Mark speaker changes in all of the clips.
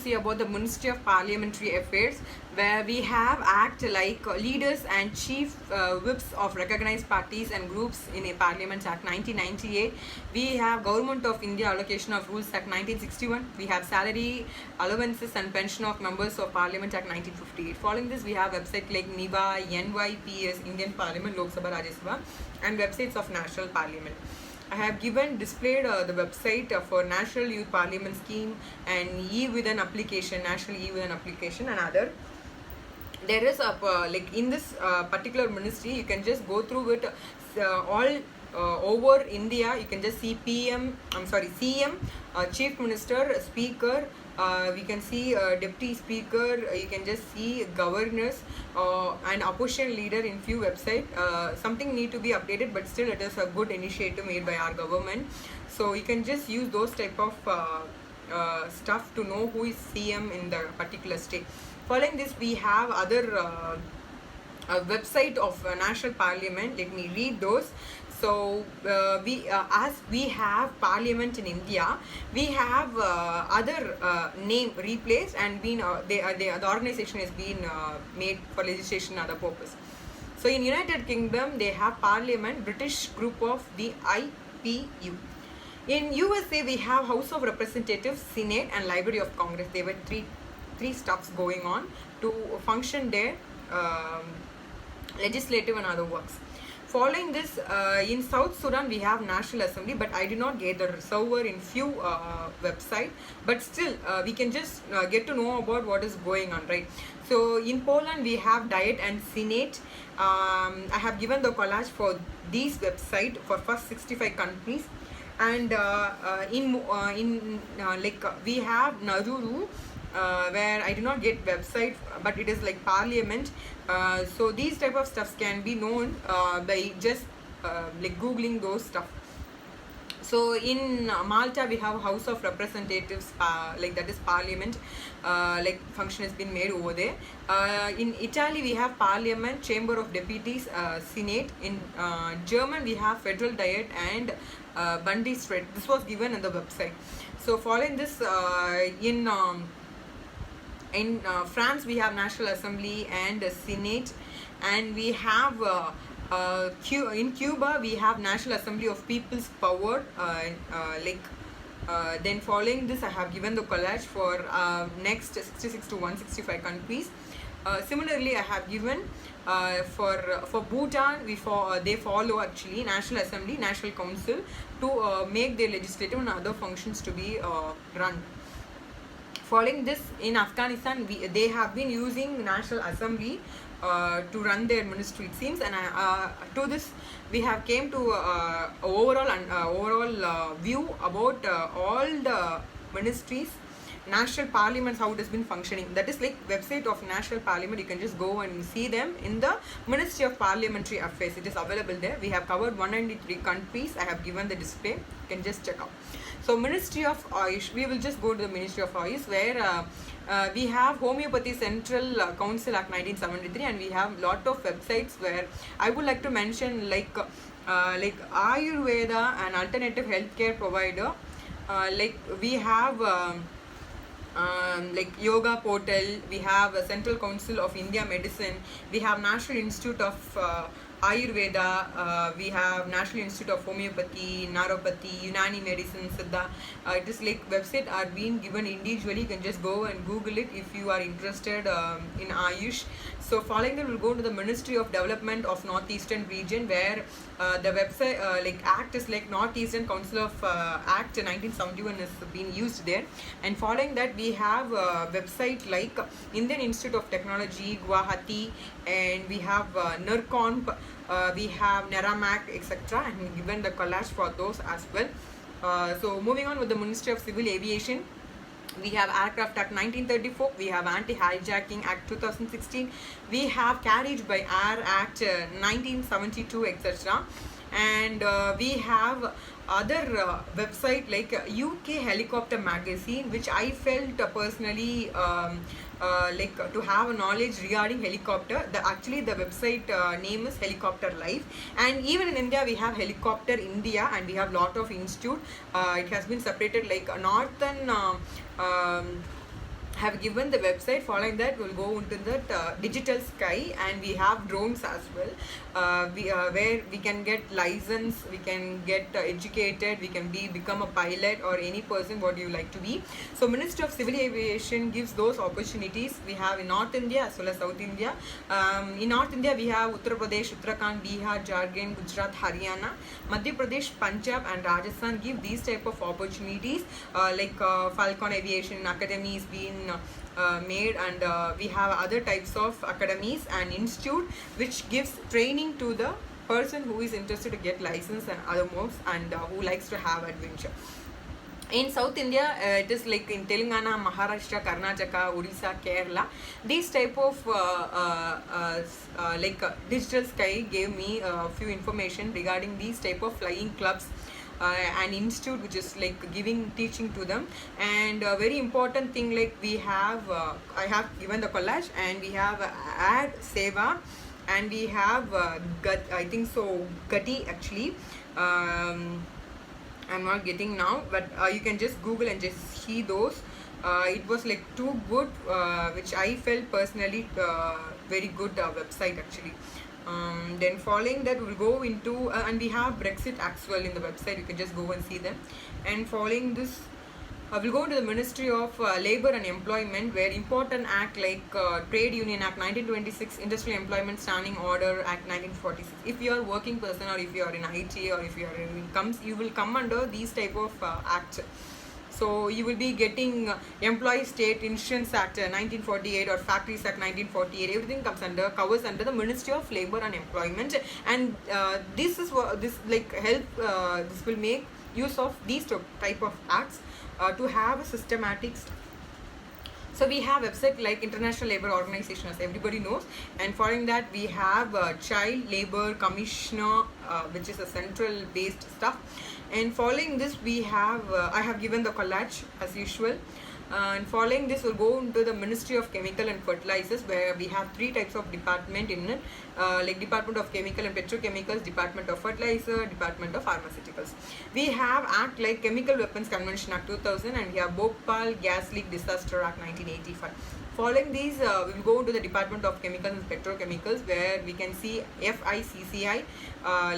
Speaker 1: See about the Ministry of Parliamentary Affairs, where we have act like leaders and chief whips of recognized parties and groups in a Parliament Act 1998. We have Government of India Allocation of Rules Act 1961. We have salary allowances and pension of members of Parliament Act 1958. Following this, we have websites like NIVA, NYPS, Indian Parliament, Lok Sabha, Rajya Sabha, and websites of National Parliament. I have displayed the website for National Youth Parliament Scheme and e-Vidhan application, National e-Vidhan application, and other. There is a like in this particular ministry, you can just go through it all over India. You can just see CM, Chief Minister, Speaker. We can see Deputy Speaker. You can just see governors and opposition leader in few website. Something need to be updated, but still it is a good initiative made by our government. So you can just use those type of stuff to know who is CM in the particular state. Following this, we have other website of National Parliament. Let me read those. So as we have Parliament in India, we have other name replaced and been the organization has been made for legislation and other purpose. So in United Kingdom, they have Parliament, British group of the IPU. In USA, we have House of Representatives, Senate, and Library of Congress. There were three stuffs going on to function their legislative and other works. Following this, in South Sudan, we have National Assembly, but I did not get the server in few website. But still, we can just get to know about what is going on, right? So in Poland, we have Diet and Senate. I have given the collage for these website for first 65 countries. And we have Nauru, where I do not get website, but it is like Parliament. So these type of stuffs can be known by just like googling those stuff. So in Malta, we have House of Representatives, like that is Parliament, like function has been made over there. In Italy, we have Parliament, Chamber of Deputies, Senate. In German, we have Federal Diet and Bundesrat. This was given in the website. So following this, in France, we have National Assembly and Senate, and we have in Cuba, we have National Assembly of People's Power. Then following this, I have given the collage for next 66 to 165 countries. Similarly, I have given for Bhutan, they follow actually National Assembly, National Council to make their legislative and other functions to be run. Following this, in Afghanistan, they have been using National Assembly to run their ministry, it seems. And to this, we have came to overall view about all the ministries, national parliaments, how it has been functioning. That is like website of National Parliament. You can just go and see them in the Ministry of Parliamentary Affairs. It is available there. We have covered 193 countries. I have given the display. You can just check out. So Ministry of Ayush, we will just go to the Ministry of Ayush, where we have Homeopathy Central Council Act 1973, and we have lot of websites where I would like to mention like Ayurveda, an alternative healthcare provider. Like we have like Yoga Portal, we have Central Council of India Medicine, we have National Institute of Ayurveda, we have National Institute of Homeopathy, Naturopathy, Unani Medicine, Siddha. It is like website are being given individually. You can just go and Google it if you are interested in Ayush. So following that, we'll go to the Ministry of Development of Northeastern Region, where the website like act is like Northeastern Council of Act 1971 is being used there. And following that, we have website like Indian Institute of Technology, Guwahati, and we have NERCONP, we have Neramac, etc. and given the collage for those as well. So moving on with the Ministry of Civil Aviation, we have Aircraft Act 1934, we have Anti-Hijacking Act 2016, we have Carriage by Air Act 1972, etc. And we have other website like UK Helicopter Magazine, which I felt personally like to have a knowledge regarding helicopter. Actually the website name is Helicopter Life. And even in India, we have Helicopter India, and we have lot of institute. It has been separated like Northern have given the website. Following that, we'll go into the digital sky, and we have drones as well, where we can get license, we can get educated, we can become a pilot or any person what you like to be. So Ministry of Civil Aviation gives those opportunities. We have in North India as well as South India. In North India we have Uttar Pradesh, Uttarakhand, Bihar, Jharkhand, Gujarat, Haryana, Madhya Pradesh, Punjab and Rajasthan give these type of opportunities, like Falcon Aviation Academy is being made, and we have other types of academies and institute which gives training to the person who is interested to get license and other moves, and who likes to have adventure. In South India, it is like in Telangana, Maharashtra, Karnataka, Odisha, Kerala. These type of Digital Sky gave me a few information regarding these type of flying clubs. An institute which is like teaching to them, and a very important thing, like we have I have given the collage, and we have Ad Seva, and we have I think so Gati actually. I'm not getting now, but you can just Google and just see those. It was like too good, which I felt personally very good website actually. Then following that, we'll go into and we have Brexit as well in the website. You can just go and see them. And following this, we'll go to the Ministry of Labour and Employment, where important act like Trade Union Act 1926, Industrial Employment Standing Order Act 1946. If you are a working person, or if you are in IT, or if you are in incomes, you will come under these type of acts. So you will be getting Employee State Insurance Act 1948 or Factories Act 1948. Everything covers under the Ministry of Labour and Employment, and this is what this like help. This will make use of these type of acts to have a systematic. So we have website like International Labour Organization, as everybody knows, and following that we have Child Labour Commissioner, which is a central based stuff. And following this, we have I have given the collage as usual. And following this, we'll go into the Ministry of Chemical and Fertilizers, where we have three types of department in it, like Department of Chemical and Petrochemicals, Department of Fertilizer, Department of Pharmaceuticals. We have Act like Chemical Weapons Convention Act 2000, and we have Bhopal Gas Leak Disaster Act 1985. Following these, we will go into the Department of Chemicals and Petrochemicals, where we can see FICCI,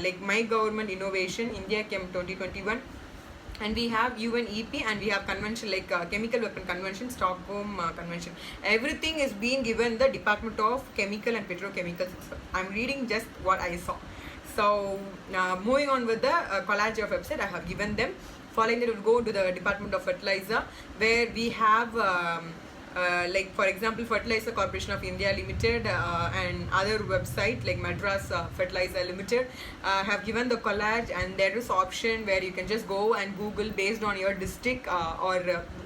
Speaker 1: like My Government Innovation, India Chem 2021. And we have UNEP, and we have convention like Chemical Weapon Convention, Stockholm Convention. Everything is being given the Department of Chemical and Petrochemicals. I'm reading just what I saw. So moving on with the collage of website, I have given them. Following that, we'll go to the Department of Fertilizer, where we have like for example Fertilizer Corporation of India Limited, and other website like Madras Fertilizer Limited have given the collage, and there is option where you can just go and Google based on your district, or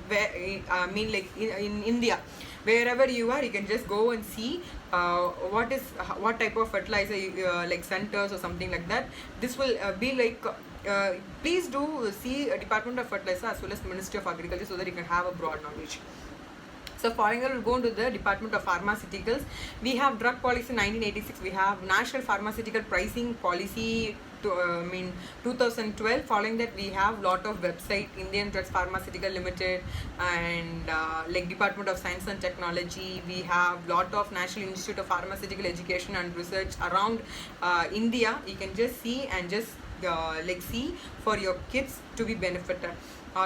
Speaker 1: where I mean like in India, wherever you are, you can just go and see what type of fertilizer like centers or something like that. This will be like please do see Department of Fertilizer as well as Ministry of Agriculture, so that you can have a broad knowledge. So following that, we'll go into the Department of Pharmaceuticals. We have Drug Policy 1986. We have National Pharmaceutical Pricing Policy 2012. Following that, we have lot of website, Indian Drugs Pharmaceutical Limited, and like Department of Science and Technology. We have lot of National Institute of Pharmaceutical Education and Research around India. You can just see and just like see for your kids to be benefited.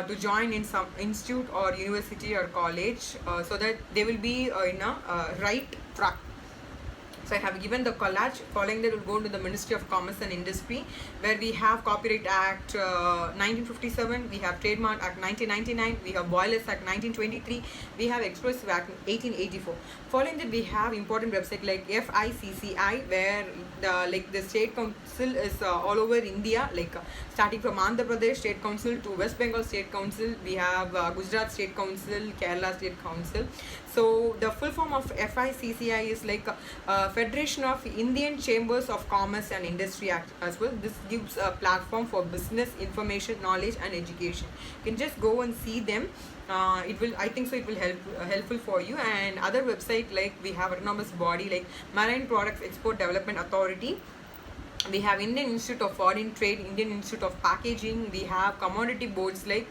Speaker 1: To join in some institute or university or college, so that they will be in a right track. So I have given the collage. Following that, we'll go to the Ministry of Commerce and Industry, where we have Copyright Act 1957, we have Trademark Act 1999, we have Boilers Act 1923, we have Explosive Act 1884. Following that, we have important website like FICCI, where the state council is all over India, like starting from Andhra Pradesh State Council to West Bengal State Council. We have Gujarat State Council, Kerala State Council. So the full form of FICCI is like Federation of Indian Chambers of Commerce and Industry Act as well. This gives a platform for business, information, knowledge and education. You can just go and see them. It will, I think so, it will helpful for you. And other website like we have autonomous body like Marine Products Export Development Authority, We have Indian Institute of Foreign Trade, Indian Institute of Packaging. We have commodity boards like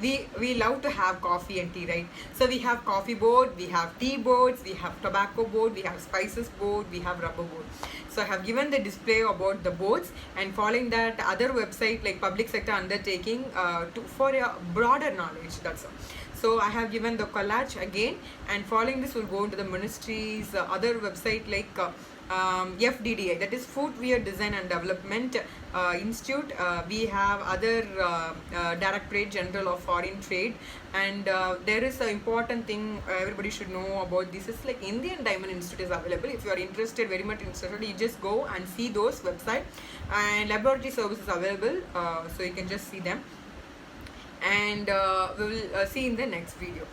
Speaker 1: we love to have coffee and tea, right? So we have coffee board, we have tea boards, we have tobacco board, we have spices board, we have rubber board. So I have given the display about the boards, and following that other website like public sector undertaking for a broader knowledge. That's all. So I have given the collage again, and following this we'll go into the ministries other website like FDDI, that is Footwear Design and Development Institute. We have other Directorate General of Foreign Trade, and there is an important thing everybody should know about this is like Indian Diamond Institute is available. If you are interested, very much interested, you just go and see those website, and laboratory services available, so you can just see them, and we will see in the next video.